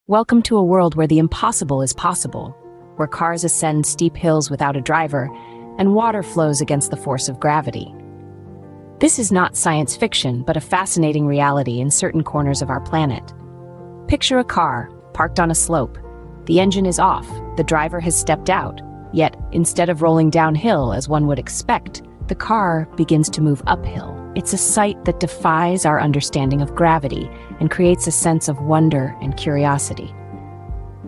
Welcome to a world where the impossible is possible, where cars ascend steep hills without a driver, and water flows against the force of gravity. This is not science fiction, but a fascinating reality in certain corners of our planet. Picture a car, parked on a slope. The engine is off, the driver has stepped out, yet instead of rolling downhill as one would expect, the car begins to move uphill. It's a sight that defies our understanding of gravity and creates a sense of wonder and curiosity.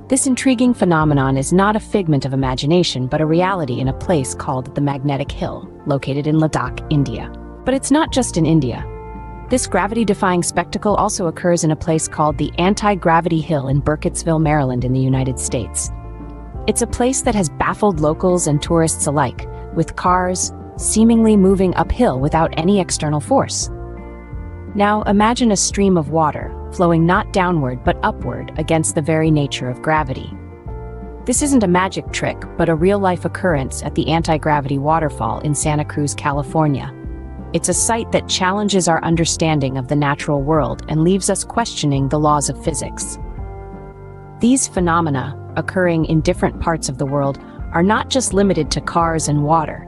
This intriguing phenomenon is not a figment of imagination, but a reality in a place called the Magnetic Hill, located in Ladakh, India. But it's not just in India. This gravity-defying spectacle also occurs in a place called the Anti-Gravity Hill in Burkittsville, Maryland, in the United States. It's a place that has baffled locals and tourists alike, with cars seemingly moving uphill without any external force. Now imagine a stream of water flowing not downward but upward against the very nature of gravity. This isn't a magic trick, but a real-life occurrence at the anti-gravity waterfall in Santa Cruz, California. It's a sight that challenges our understanding of the natural world and leaves us questioning the laws of physics. These phenomena, occurring in different parts of the world, are not just limited to cars and water.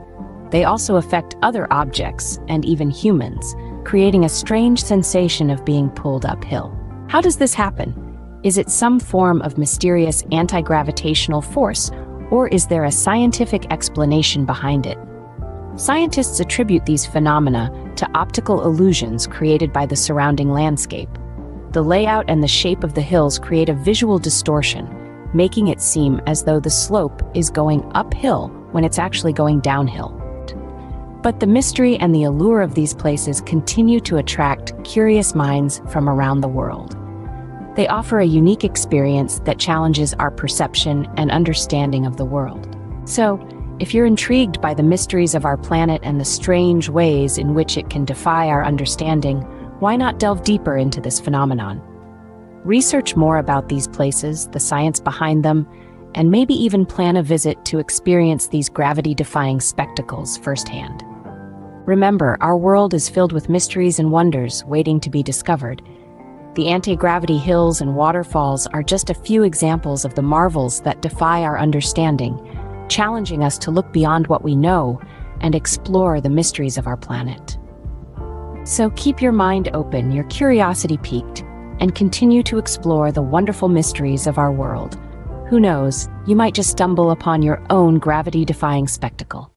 They also affect other objects and even humans, creating a strange sensation of being pulled uphill. How does this happen? Is it some form of mysterious anti-gravitational force, or is there a scientific explanation behind it? Scientists attribute these phenomena to optical illusions created by the surrounding landscape. The layout and the shape of the hills create a visual distortion, making it seem as though the slope is going uphill when it's actually going downhill. But the mystery and the allure of these places continue to attract curious minds from around the world. They offer a unique experience that challenges our perception and understanding of the world. So, if you're intrigued by the mysteries of our planet and the strange ways in which it can defy our understanding, why not delve deeper into this phenomenon? Research more about these places, the science behind them, and maybe even plan a visit to experience these gravity-defying spectacles firsthand. Remember, our world is filled with mysteries and wonders waiting to be discovered. The anti-gravity hills and waterfalls are just a few examples of the marvels that defy our understanding, challenging us to look beyond what we know and explore the mysteries of our planet. So keep your mind open, your curiosity piqued, and continue to explore the wonderful mysteries of our world. Who knows, you might just stumble upon your own gravity-defying spectacle.